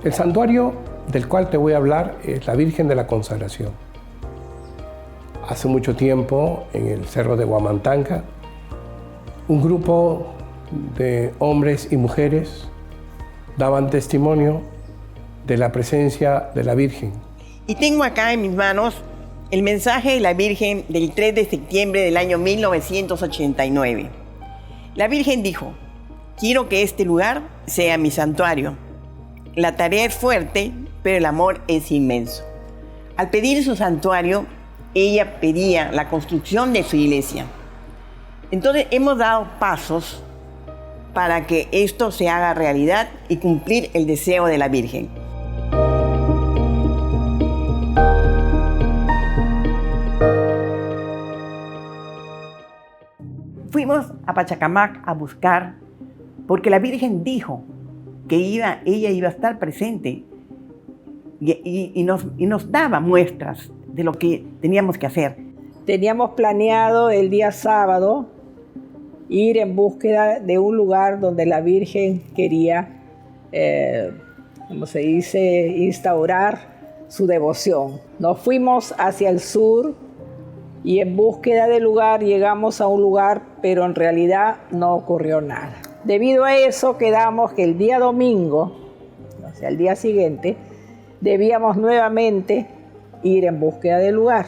El santuario del cual te voy a hablar es la Virgen de la Consagración. Hace mucho tiempo, en el cerro de Huamantanga, un grupo de hombres y mujeres daban testimonio de la presencia de la Virgen. Y tengo acá en mis manos el mensaje de la Virgen del 3 de septiembre del año 1989. La Virgen dijo: quiero que este lugar sea mi santuario. La tarea es fuerte, pero el amor es inmenso. Al pedir su santuario, ella pedía la construcción de su iglesia. Entonces hemos dado pasos para que esto se haga realidad y cumplir el deseo de la Virgen. Fuimos a Pachacamac a buscar, porque la Virgen dijo que ella iba a estar presente y nos daba muestras de lo que teníamos que hacer. Teníamos planeado el día sábado ir en búsqueda de un lugar donde la Virgen quería, instaurar su devoción. Nos fuimos hacia el sur y en búsqueda del lugar llegamos a un lugar, pero en realidad no ocurrió nada. Debido a eso quedamos que el día domingo, o sea, el día siguiente, debíamos nuevamente ir en búsqueda del lugar.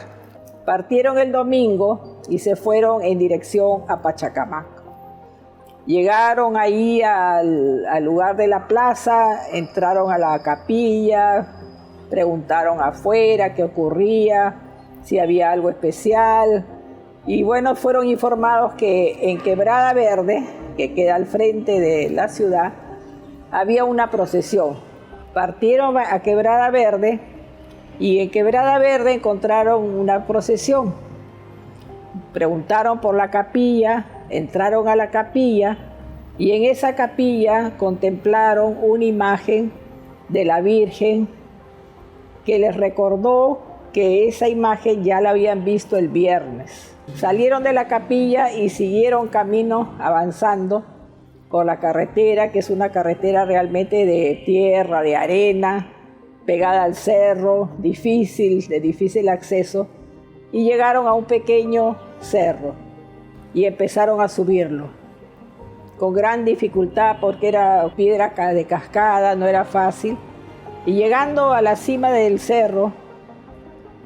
Partieron el domingo y se fueron en dirección a Pachacamac. Llegaron ahí al lugar de la plaza, entraron a la capilla, preguntaron afuera qué ocurría, si había algo especial. Y bueno, fueron informados que en Quebrada Verde, que queda al frente de la ciudad, había una procesión. Partieron a Quebrada Verde y en Quebrada Verde encontraron una procesión. Preguntaron por la capilla, entraron a la capilla y en esa capilla contemplaron una imagen de la Virgen que les recordó que esa imagen ya la habían visto el viernes. Salieron de la capilla y siguieron camino avanzando por la carretera, que es una carretera realmente de tierra, de arena, pegada al cerro, de difícil acceso, y llegaron a un pequeño cerro y empezaron a subirlo con gran dificultad porque era piedra de cascada, no era fácil. Y llegando a la cima del cerro,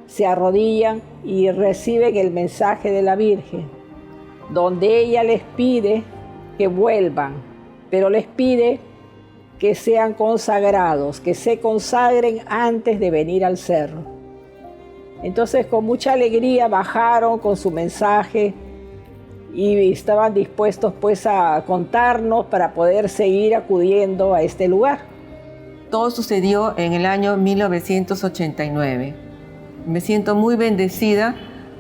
se arrodillan y reciben el mensaje de la Virgen, donde ella les pide que vuelvan, pero les pide que sean consagrados, que se consagren antes de venir al cerro. Entonces, con mucha alegría bajaron con su mensaje y estaban dispuestos pues a contarnos para poder seguir acudiendo a este lugar. Todo sucedió en el año 1989. Me siento muy bendecida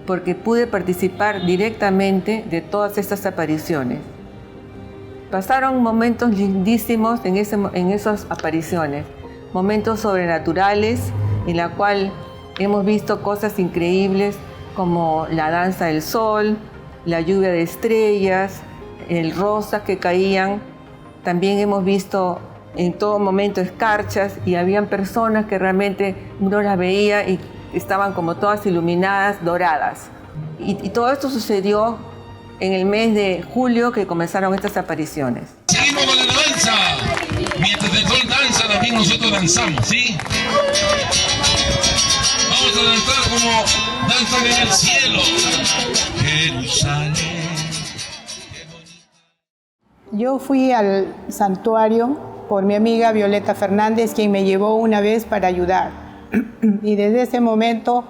porque pude participar directamente de todas estas apariciones. Pasaron momentos lindísimos en esas apariciones, momentos sobrenaturales en la cual hemos visto cosas increíbles como la danza del sol, la lluvia de estrellas, el rosa que caían. También hemos visto en todo momento escarchas y habían personas que realmente uno las veía y estaban como todas iluminadas, doradas. Y todo esto sucedió en el mes de julio que comenzaron estas apariciones. Seguimos con la danza. Mientras el sol danza, también nosotros danzamos, ¿sí? Vamos a danzar como danzan en el cielo. Jerusalén. Yo fui al santuario por mi amiga Violeta Fernández, quien me llevó una vez para ayudar. Y desde ese momento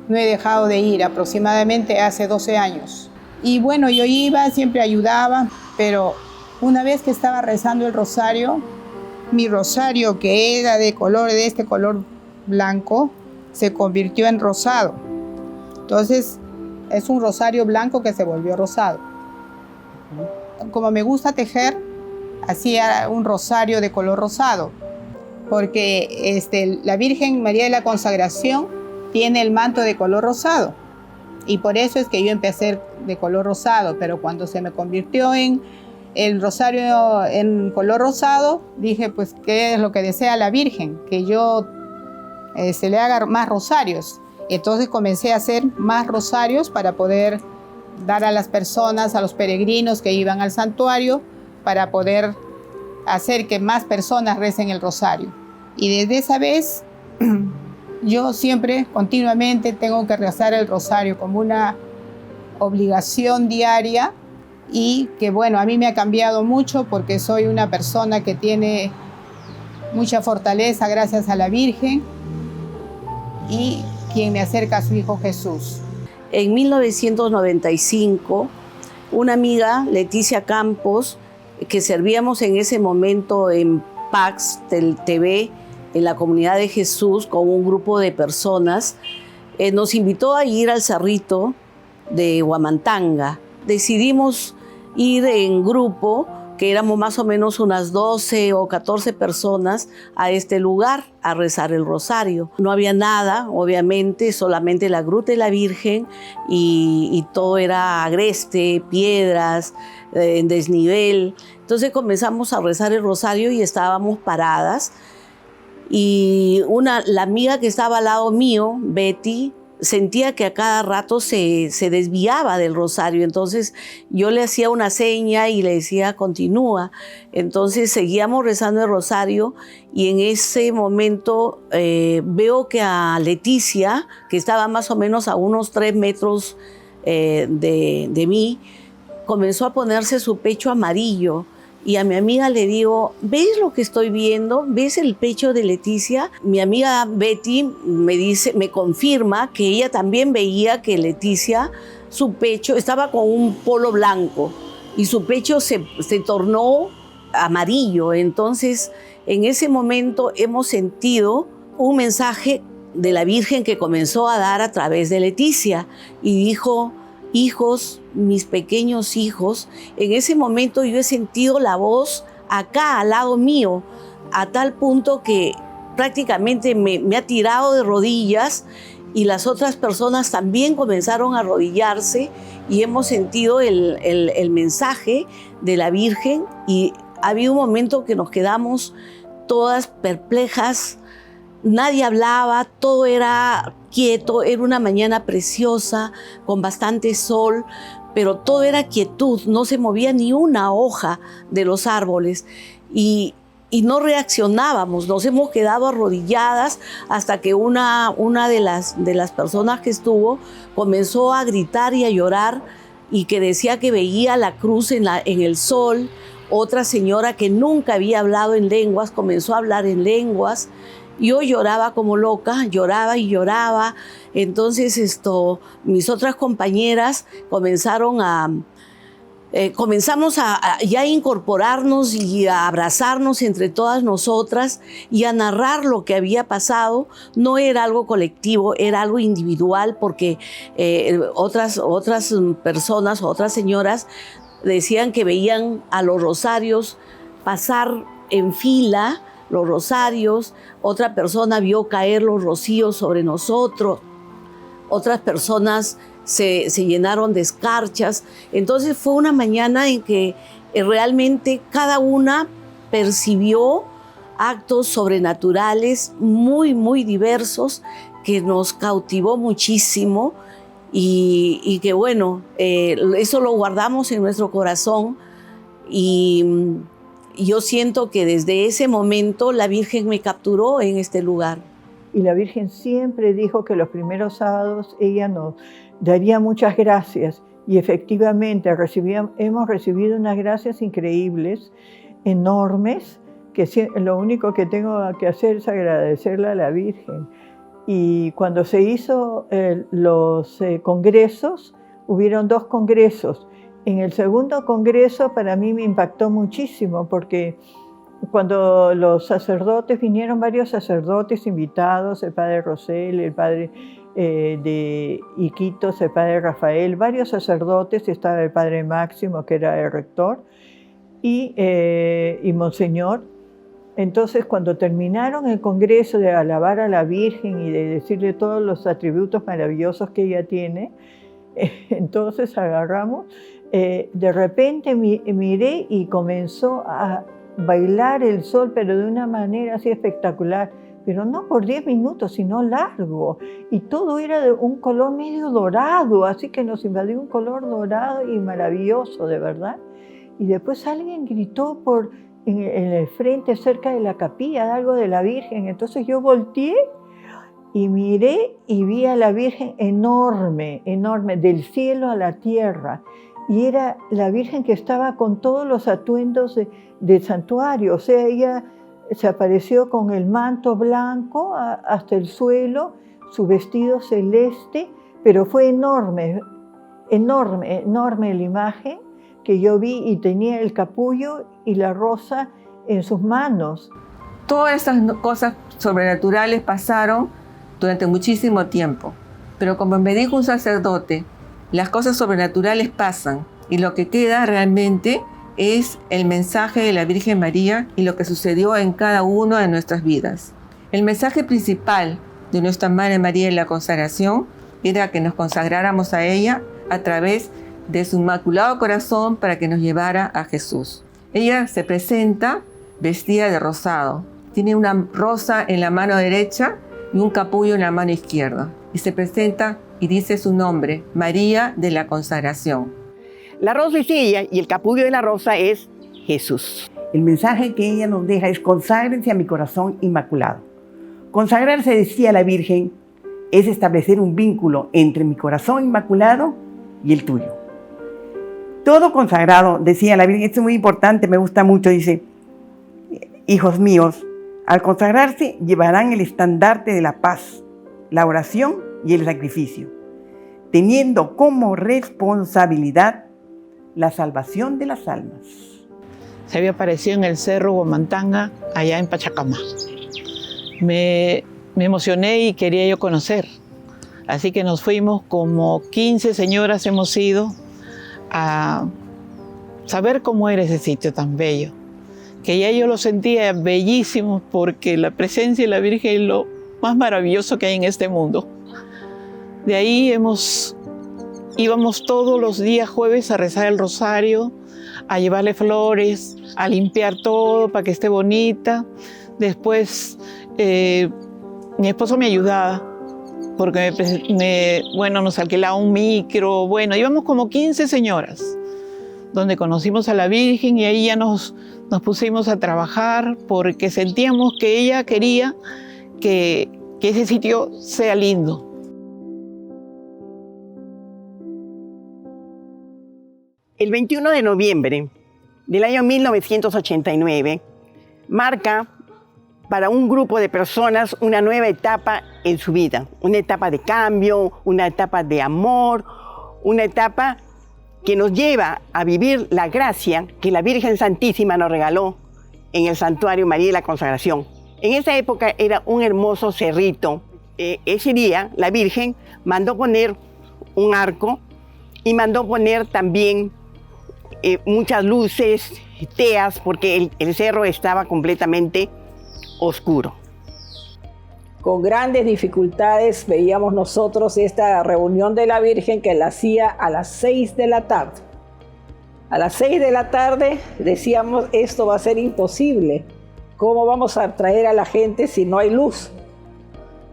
no he dejado de ir, aproximadamente hace 12 años. Y bueno, yo iba, siempre ayudaba, pero una vez que estaba rezando el rosario, mi rosario, que era de este color blanco, se convirtió en rosado. Entonces, es un rosario blanco que se volvió rosado. Como me gusta tejer, hacía un rosario de color rosado, porque la Virgen María de la Consagración tiene el manto de color rosado, y por eso es que yo empecé de color rosado, pero cuando se me convirtió en el rosario en color rosado, dije, pues, ¿qué es lo que desea la Virgen? Que yo se le haga más rosarios. Entonces comencé a hacer más rosarios para poder dar a las personas, a los peregrinos que iban al santuario, para poder hacer que más personas recen el rosario. Y desde esa vez, yo siempre, continuamente, tengo que rezar el rosario como una obligación diaria, y que bueno, a mí me ha cambiado mucho porque soy una persona que tiene mucha fortaleza gracias a la Virgen y quien me acerca a su Hijo Jesús. En 1995, una amiga, Leticia Campos, que servíamos en ese momento en Pax TV, en la Comunidad de Jesús, con un grupo de personas, nos invitó a ir al cerrito de Huamantanga. Decidimos ir en grupo, que éramos más o menos unas 12 o 14 personas, a este lugar a rezar el rosario. No había nada, obviamente, solamente la Gruta de la Virgen, y todo era agreste, piedras, en desnivel. Entonces comenzamos a rezar el rosario y estábamos paradas. Y la amiga que estaba al lado mío, Betty, sentía que a cada rato se desviaba del rosario. Entonces yo le hacía una seña y le decía, continúa. Entonces seguíamos rezando el rosario, y en ese momento veo que a Leticia, que estaba más o menos a unos 3 metros de mí, comenzó a ponerse su pecho amarillo. Y a mi amiga le digo, ¿ves lo que estoy viendo? ¿Ves el pecho de Leticia? Mi amiga Betty me confirma que ella también veía que Leticia, su pecho, estaba con un polo blanco y su pecho se tornó amarillo. Entonces, en ese momento hemos sentido un mensaje de la Virgen que comenzó a dar a través de Leticia, y dijo, hijos, mis pequeños hijos. En ese momento yo he sentido la voz acá al lado mío, a tal punto que prácticamente me ha tirado de rodillas, y las otras personas también comenzaron a arrodillarse, y hemos sentido el mensaje de la Virgen, y ha habido un momento que nos quedamos todas perplejas. Nadie hablaba, todo era quieto, era una mañana preciosa, con bastante sol, pero todo era quietud, no se movía ni una hoja de los árboles, y no reaccionábamos, nos hemos quedado arrodilladas hasta que una de las personas que estuvo comenzó a gritar y a llorar, y que decía que veía la cruz en el sol. Otra señora que nunca había hablado en lenguas comenzó a hablar en lenguas. Yo lloraba como loca, lloraba y lloraba. Entonces mis otras compañeras comenzamos a ya incorporarnos y a abrazarnos entre todas nosotras y a narrar lo que había pasado. No era algo colectivo, era algo individual, porque otras personas, otras señoras, decían que veían a los rosarios pasar en fila, los rosarios. Otra persona vio caer los rocíos sobre nosotros, otras personas se llenaron de escarchas. Entonces fue una mañana en que realmente cada una percibió actos sobrenaturales muy, muy diversos, que nos cautivó muchísimo, y que bueno, eso lo guardamos en nuestro corazón, y yo siento que desde ese momento la Virgen me capturó en este lugar. Y la Virgen siempre dijo que los primeros sábados ella nos daría muchas gracias, y efectivamente hemos recibido unas gracias increíbles, enormes, que lo único que tengo que hacer es agradecerle a la Virgen. Y cuando se hizo los congresos, hubieron 2 congresos. En el segundo congreso para mí me impactó muchísimo, porque cuando los sacerdotes, vinieron varios sacerdotes invitados, el padre Rosel, el padre de Iquitos, el padre Rafael, varios sacerdotes, estaba el padre Máximo, que era el rector, y Monseñor. Entonces, cuando terminaron el congreso de alabar a la Virgen y de decirle todos los atributos maravillosos que ella tiene, entonces agarramos de repente miré y comenzó a bailar el sol, pero de una manera así espectacular, pero no por 10 minutos, sino largo, y todo era de un color medio dorado, así que nos invadió un color dorado y maravilloso, de verdad. Y después alguien gritó en el frente, cerca de la capilla, algo de la Virgen. Entonces yo volteé y miré y vi a la Virgen enorme, enorme, del cielo a la tierra. Y era la Virgen que estaba con todos los atuendos del santuario. O sea, ella se apareció con el manto blanco hasta el suelo, su vestido celeste, pero fue enorme, enorme, enorme la imagen que yo vi, y tenía el capullo y la rosa en sus manos. Todas estas cosas sobrenaturales pasaron durante muchísimo tiempo, pero como me dijo un sacerdote, las cosas sobrenaturales pasan y lo que queda realmente es el mensaje de la Virgen María y lo que sucedió en cada una de nuestras vidas. El mensaje principal de nuestra Madre María en la consagración era que nos consagráramos a ella a través de su inmaculado corazón para que nos llevara a Jesús. Ella se presenta vestida de rosado. Tiene una rosa en la mano derecha y un capullo en la mano izquierda. Y se presenta y dice su nombre, María de la Consagración. La rosa es ella y el capullo de la rosa es Jesús. El mensaje que ella nos deja es: conságrense a mi corazón inmaculado. Consagrarse, decía la Virgen, es establecer un vínculo entre mi corazón inmaculado y el tuyo. Todo consagrado, decía la Virgen, esto es muy importante, me gusta mucho, dice: hijos míos, al consagrarse llevarán el estandarte de la paz, la oración y el sacrificio, teniendo como responsabilidad la salvación de las almas. Se había aparecido en el cerro Huamantanga, allá en Pachacama. Me emocioné y quería yo conocer. Así que nos fuimos, como 15 señoras hemos ido a saber cómo era ese sitio tan bello. Que ya yo lo sentía bellísimo, porque la presencia de la Virgen es lo más maravilloso que hay en este mundo. De ahí íbamos todos los días jueves a rezar el rosario, a llevarle flores, a limpiar todo para que esté bonita. Después mi esposo me ayudaba, porque nos alquilaba un micro. Bueno, íbamos como 15 señoras, donde conocimos a la Virgen, y ahí ya nos pusimos a trabajar, porque sentíamos que ella quería que ese sitio sea lindo. El 21 de noviembre del año 1989 marca para un grupo de personas una nueva etapa en su vida, una etapa de cambio, una etapa de amor, una etapa que nos lleva a vivir la gracia que la Virgen Santísima nos regaló en el Santuario María de la Consagración. En esa época era un hermoso cerrito. Ese día la Virgen mandó poner un arco y mandó poner también muchas luces, teas, porque el cerro estaba completamente oscuro. Con grandes dificultades veíamos nosotros esta reunión de la Virgen, que la hacía a las 6 de la tarde. A las 6 de la tarde decíamos: esto va a ser imposible. ¿Cómo vamos a atraer a la gente si no hay luz?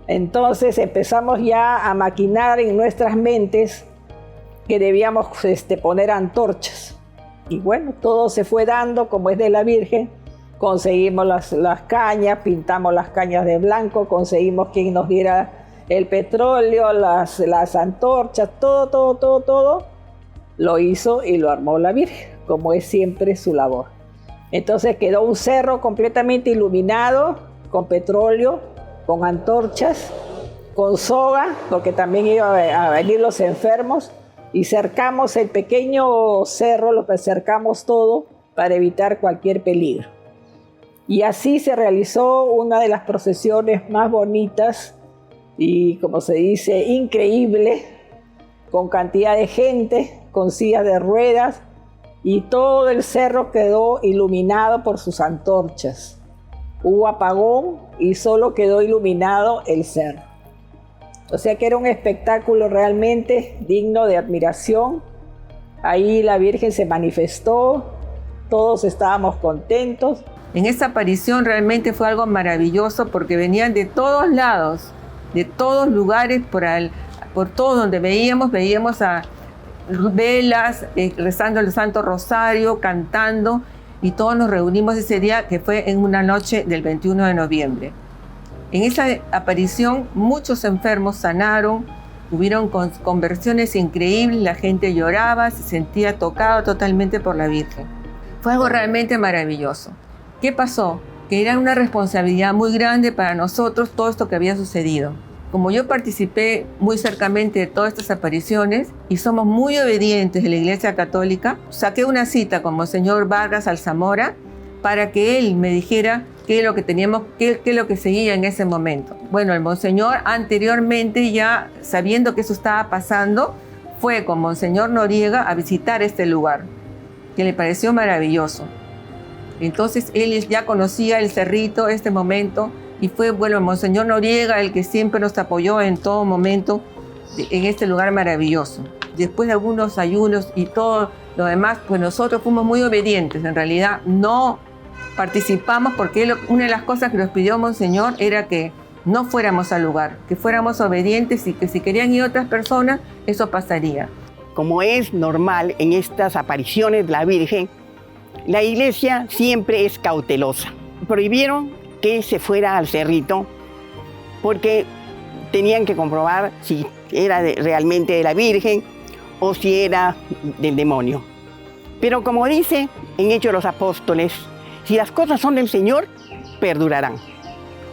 Entonces empezamos ya a maquinar en nuestras mentes que debíamos poner antorchas. Y bueno, todo se fue dando como es de la Virgen. Conseguimos las cañas, pintamos las cañas de blanco, conseguimos quien nos diera el petróleo, las antorchas, todo lo hizo y lo armó la Virgen, como es siempre su labor. Entonces quedó un cerro completamente iluminado, con petróleo, con antorchas, con soga, porque también iban a venir los enfermos, y cercamos el pequeño cerro, lo cercamos todo para evitar cualquier peligro. Y así se realizó una de las procesiones más bonitas y, como se dice, increíble, con cantidad de gente, con sillas de ruedas, y todo el cerro quedó iluminado por sus antorchas. Hubo apagón y solo quedó iluminado el cerro. O sea que era un espectáculo realmente digno de admiración, Ahí la Virgen se manifestó, todos estábamos contentos. En esta aparición realmente fue algo maravilloso porque venían de todos lados, de todos lugares, por todo donde veíamos a velas, rezando el Santo Rosario, cantando, y todos nos reunimos ese día, que fue en una noche del 21 de noviembre. En esa aparición muchos enfermos sanaron, hubieron conversiones increíbles, la gente lloraba, se sentía tocado totalmente por la Virgen. Fue algo realmente maravilloso. ¿Qué pasó? Que era una responsabilidad muy grande para nosotros todo esto que había sucedido. Como yo participé muy cercamente de todas estas apariciones y somos muy obedientes de la Iglesia Católica, saqué una cita con Monseñor Vargas Alzamora para que él me dijera qué es lo que teníamos, qué es lo que seguía en ese momento. Bueno, el Monseñor anteriormente, ya sabiendo que eso estaba pasando, fue con Monseñor Noriega a visitar este lugar, que le pareció maravilloso. Entonces él ya conocía el cerrito, este momento, y fue, bueno, Monseñor Noriega el que siempre nos apoyó en todo momento en este lugar maravilloso. Después de algunos ayunos y todo lo demás, pues nosotros fuimos muy obedientes. En realidad no participamos porque una de las cosas que nos pidió Monseñor era que no fuéramos al lugar, que fuéramos obedientes y que si querían ir otras personas, eso pasaría. Como es normal en estas apariciones de la Virgen, la Iglesia siempre es cautelosa. Prohibieron que se fuera al cerrito porque tenían que comprobar si era realmente de la Virgen o si era del demonio. Pero como dice en Hechos de los Apóstoles, si las cosas son del Señor, perdurarán.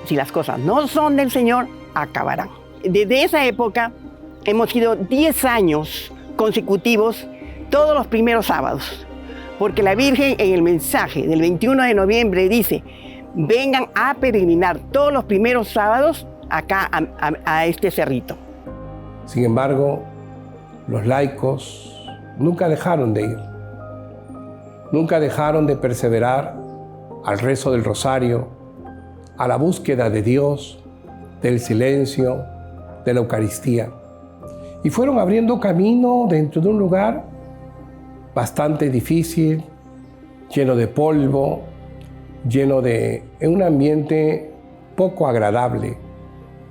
Si las cosas no son del Señor, acabarán. Desde esa época hemos ido 10 años consecutivos todos los primeros sábados, porque la Virgen en el mensaje del 21 de noviembre dice: vengan a peregrinar todos los primeros sábados acá a este cerrito. Sin embargo, los laicos nunca dejaron de ir. Nunca dejaron de perseverar al rezo del rosario, a la búsqueda de Dios, del silencio, de la Eucaristía. Y fueron abriendo camino dentro de un lugar bastante difícil, lleno de polvo, en un ambiente poco agradable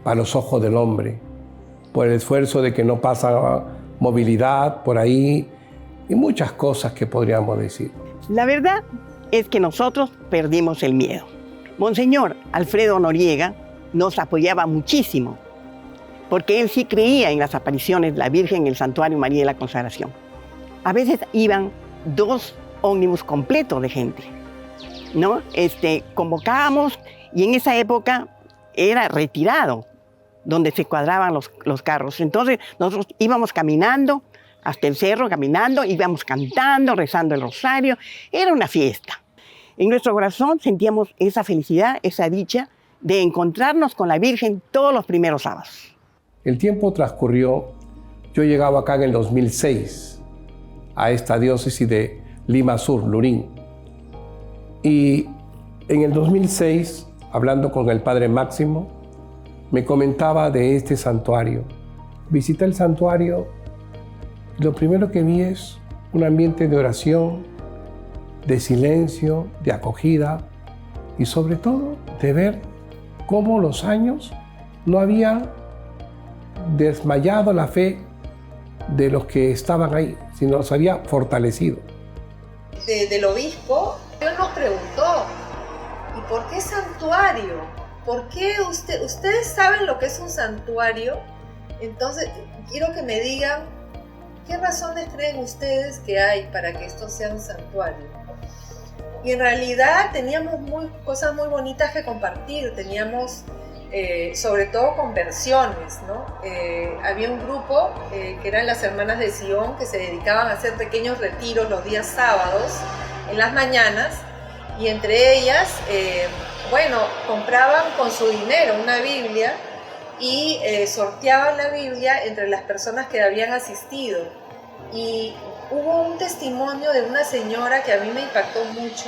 para los ojos del hombre, por el esfuerzo de que no pasa movilidad por ahí y muchas cosas que podríamos decir. La verdad es que nosotros perdimos el miedo. Monseñor Alfredo Noriega nos apoyaba muchísimo, porque él sí creía en las apariciones de la Virgen en el Santuario María de la Consagración. A veces iban 2 ómnibus completos de gente, ¿no? Convocábamos y en esa época era retirado donde se cuadraban los carros. Entonces nosotros íbamos caminando hasta el cerro, íbamos cantando, rezando el rosario. Era una fiesta. En nuestro corazón sentíamos esa felicidad, esa dicha de encontrarnos con la Virgen todos los primeros sábados. El tiempo transcurrió. Yo llegaba acá en el 2006 a esta diócesis de Lima Sur, Lurín. Y en el 2006, hablando con el Padre Máximo, me comentaba de este santuario. Visité el santuario y lo primero que vi es un ambiente de oración, de silencio, de acogida y sobre todo de ver cómo los años no habían desmayado la fe de los que estaban ahí, sino se había fortalecido. Del obispo, él nos preguntó: ¿y por qué santuario? ¿Por qué ustedes saben lo que es un santuario? Entonces, quiero que me digan qué razones creen ustedes que hay para que esto sea un santuario. Y en realidad teníamos cosas muy bonitas que compartir, teníamos sobre todo conversiones, ¿no? Había un grupo que eran las Hermanas de Sion, que se dedicaban a hacer pequeños retiros los días sábados en las mañanas, y entre ellas, compraban con su dinero una Biblia y sorteaban la Biblia entre las personas que habían asistido. Y hubo un testimonio de una señora que a mí me impactó mucho.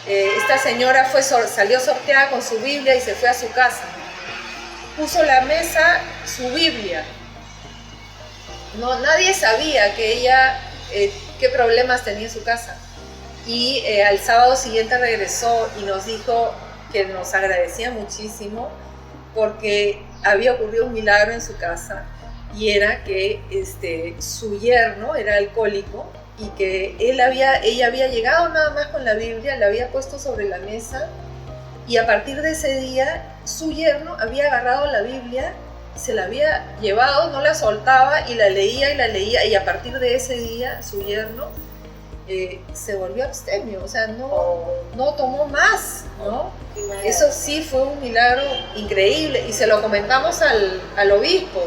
Esta señora salió sorteada con su Biblia y se fue a su casa. Puso en la mesa su Biblia. Nadie sabía que ella qué problemas tenía en su casa. Y al sábado siguiente regresó y nos dijo que nos agradecía muchísimo porque había ocurrido un milagro en su casa, y era que su yerno era alcohólico y que ella había llegado nada más con la Biblia, la había puesto sobre la mesa, y a partir de ese día su yerno había agarrado la Biblia, se la había llevado, no la soltaba y la leía, y a partir de ese día su yerno se volvió abstemio, o sea, no tomó más, ¿no? Eso sí fue un milagro increíble, y se lo comentamos al obispo.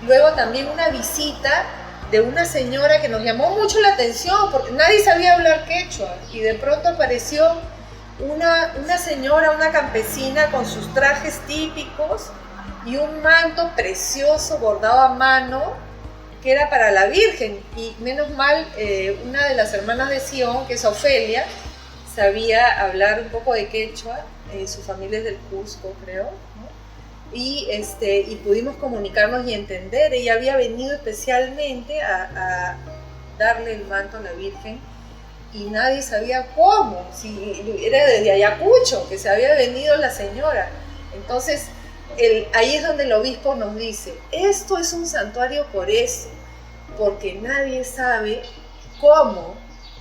Luego también una visita de una señora que nos llamó mucho la atención, porque nadie sabía hablar quechua, y de pronto apareció una señora, una campesina con sus trajes típicos y un manto precioso bordado a mano, que era para la Virgen, y menos mal una de las hermanas de Sion, que es Ofelia, sabía hablar un poco de quechua, su familia es del Cusco, creo, ¿no? Y pudimos comunicarnos y entender. Ella había venido especialmente a darle el manto a la Virgen, y nadie sabía cómo, si era desde Ayacucho que se había venido la señora. Entonces ahí es donde el obispo nos dice, esto es un santuario por eso, porque nadie sabe cómo,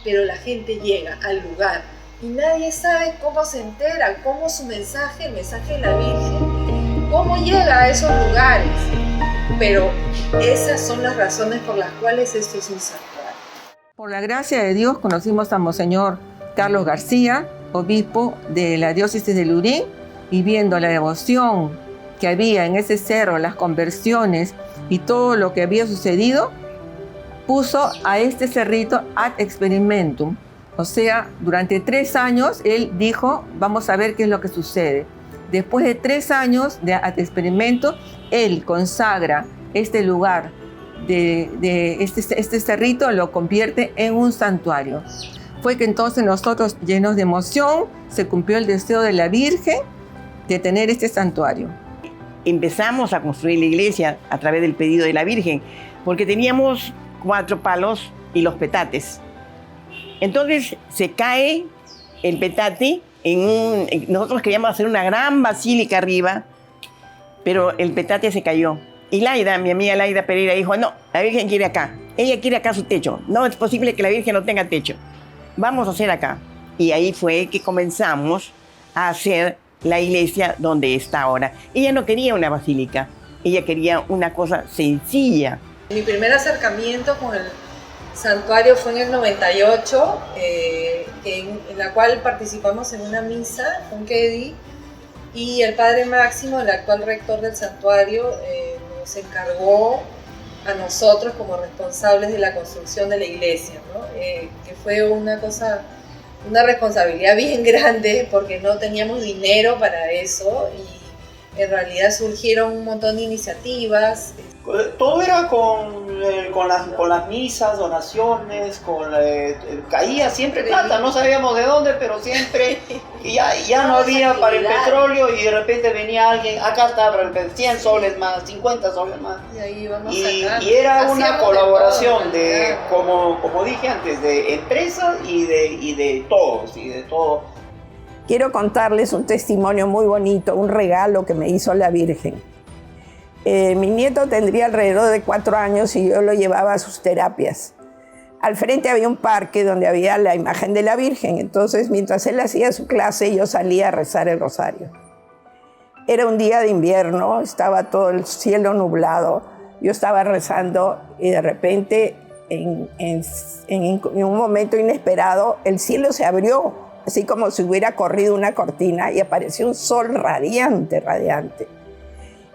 pero la gente llega al lugar, y nadie sabe cómo se entera, cómo su mensaje, el mensaje de la Virgen, cómo llega a esos lugares. Pero esas son las razones por las cuales esto es un santuario. Por la gracia de Dios conocimos a Monseñor Carlos García, obispo de la diócesis de Lurín, y viendo la devoción que había en ese cerro, las conversiones y todo lo que había sucedido, puso a este cerrito ad experimentum. O sea, durante 3 años él dijo, vamos a ver qué es lo que sucede. Después de 3 años de ad experimento, él consagra este lugar de este cerrito, lo convierte en un santuario. Fue que entonces nosotros, llenos de emoción, se cumplió el deseo de la Virgen de tener este santuario. Empezamos a construir la iglesia a través del pedido de la Virgen, porque teníamos 4 palos y los petates. Entonces se cae el petate nosotros queríamos hacer una gran basílica arriba, pero el petate se cayó. Y Laida, mi amiga Laida Pereira, dijo, no, la Virgen quiere acá. Ella quiere acá su techo. No es posible que la Virgen no tenga techo. Vamos a hacer acá. Y ahí fue que comenzamos a hacer la iglesia donde está ahora. Ella no quería una basílica, ella quería una cosa sencilla. Mi primer acercamiento con el santuario fue en el 98, en la cual participamos en una misa con Kedi, y el padre Máximo, el actual rector del santuario, nos encargó a nosotros como responsables de la construcción de la iglesia, ¿no? Que fue una responsabilidad bien grande, porque no teníamos dinero para eso, y en realidad surgieron un montón de iniciativas. Todo era con las misas, donaciones, caía siempre plata, no sabíamos de dónde, pero siempre, y ya no había para el petróleo, y de repente venía alguien, acá está para el 100 soles más, 50 soles más. Y ahí íbamos sacando. Y era una colaboración como dije antes, de empresas y de todos, y de todo. Quiero contarles un testimonio muy bonito, un regalo que me hizo la Virgen. Mi nieto tendría alrededor de 4 años y yo lo llevaba a sus terapias. Al frente había un parque donde había la imagen de la Virgen, entonces mientras él hacía su clase yo salía a rezar el rosario. Era un día de invierno, estaba todo el cielo nublado, yo estaba rezando y de repente en un momento inesperado el cielo se abrió, así como si hubiera corrido una cortina, y apareció un sol radiante, radiante.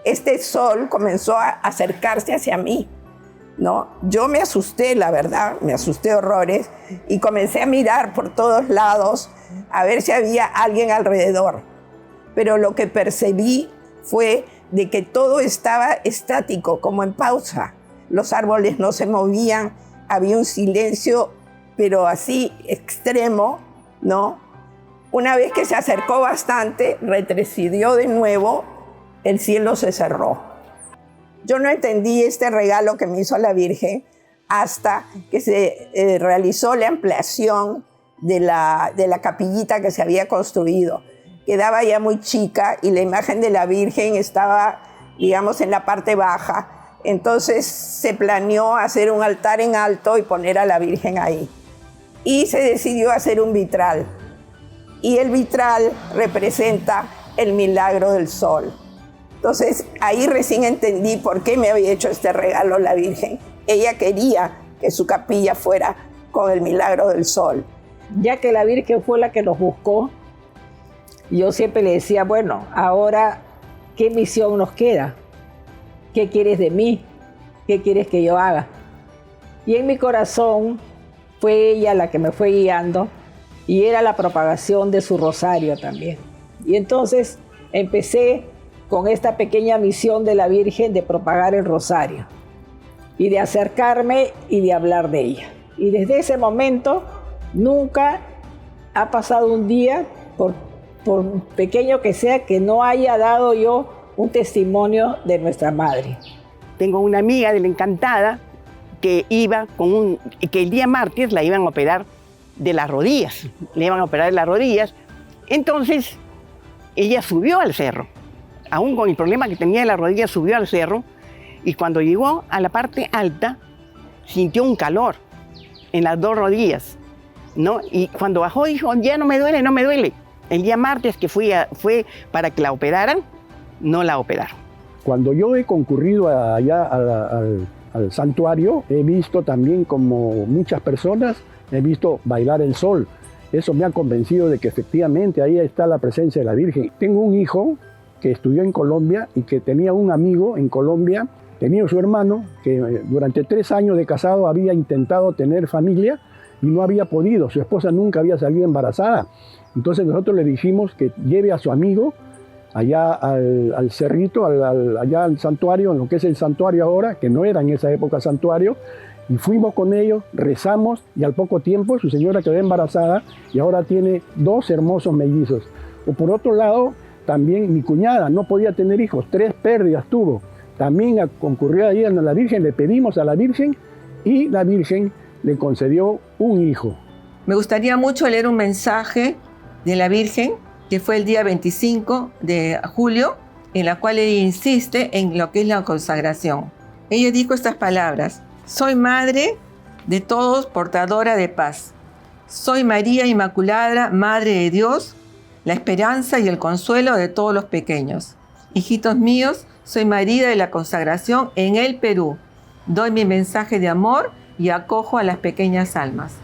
Este sol comenzó a acercarse hacia mí, ¿no? Yo me asusté, la verdad, me asusté horrores, y comencé a mirar por todos lados a ver si había alguien alrededor. Pero lo que percibí fue de que todo estaba estático, como en pausa. Los árboles no se movían, había un silencio, pero así extremo, ¿no? Una vez que se acercó bastante, retrocedió de nuevo, el cielo se cerró. Yo no entendí este regalo que me hizo la Virgen hasta que se realizó la ampliación de la capillita que se había construido. Quedaba ya muy chica y la imagen de la Virgen estaba, digamos, en la parte baja. Entonces se planeó hacer un altar en alto y poner a la Virgen ahí. Y se decidió hacer un vitral. Y el vitral representa el milagro del sol. Entonces ahí recién entendí por qué me había hecho este regalo la Virgen. Ella quería que su capilla fuera con el milagro del sol. Ya que la Virgen fue la que nos buscó, yo siempre le decía, bueno, ahora, ¿qué misión nos queda? ¿Qué quieres de mí? ¿Qué quieres que yo haga? Y en mi corazón fue ella la que me fue guiando y era la propagación de su rosario también. Y entonces empecé con esta pequeña misión de la Virgen de propagar el rosario y de acercarme y de hablar de ella. Y desde ese momento nunca ha pasado un día, por pequeño que sea, que no haya dado yo un testimonio de nuestra madre. Tengo una amiga de la Encantada que iba que el día martes la iban a operar de las rodillas, le iban a operar de las rodillas. Entonces ella subió al cerro, aún con el problema que tenía de las rodillas, subió al cerro y cuando llegó a la parte alta sintió un calor en las dos rodillas, ¿no? Y cuando bajó dijo, ya no me duele, no me duele. El día martes que fue para que la operaran, no la operaron. Cuando yo he concurrido allá al santuario, he visto también, como muchas personas, he visto bailar el sol. Eso me ha convencido de que efectivamente ahí está la presencia de la Virgen. Tengo un hijo que estudió en Colombia y que tenía un amigo en Colombia, tenía su hermano, que durante 3 años de casado había intentado tener familia y no había podido. Su esposa nunca había salido embarazada. Entonces nosotros le dijimos que lleve a su amigo allá al cerrito, allá al santuario, en lo que es el santuario ahora, que no era en esa época santuario, y fuimos con ellos, rezamos, y al poco tiempo su señora quedó embarazada y ahora tiene 2 hermosos mellizos. O por otro lado, también mi cuñada no podía tener hijos, 3 pérdidas tuvo. También concurrió allí a la Virgen, le pedimos a la Virgen y la Virgen le concedió un hijo. Me gustaría mucho leer un mensaje de la Virgen, que fue el día 25 de julio, en la cual ella insiste en lo que es la consagración. Ella dijo estas palabras: soy madre de todos, portadora de paz. Soy María Inmaculada, Madre de Dios, la esperanza y el consuelo de todos los pequeños. Hijitos míos, soy María de la consagración en el Perú. Doy mi mensaje de amor y acojo a las pequeñas almas.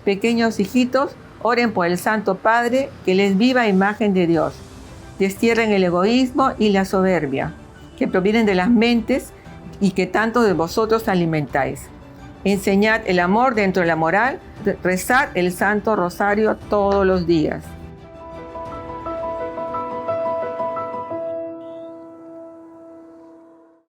Pequeños hijitos, oren por el Santo Padre, que les viva imagen de Dios. Destierren el egoísmo y la soberbia, que provienen de las mentes y que tanto de vosotros alimentáis. Enseñad el amor dentro de la moral, rezad el Santo Rosario todos los días.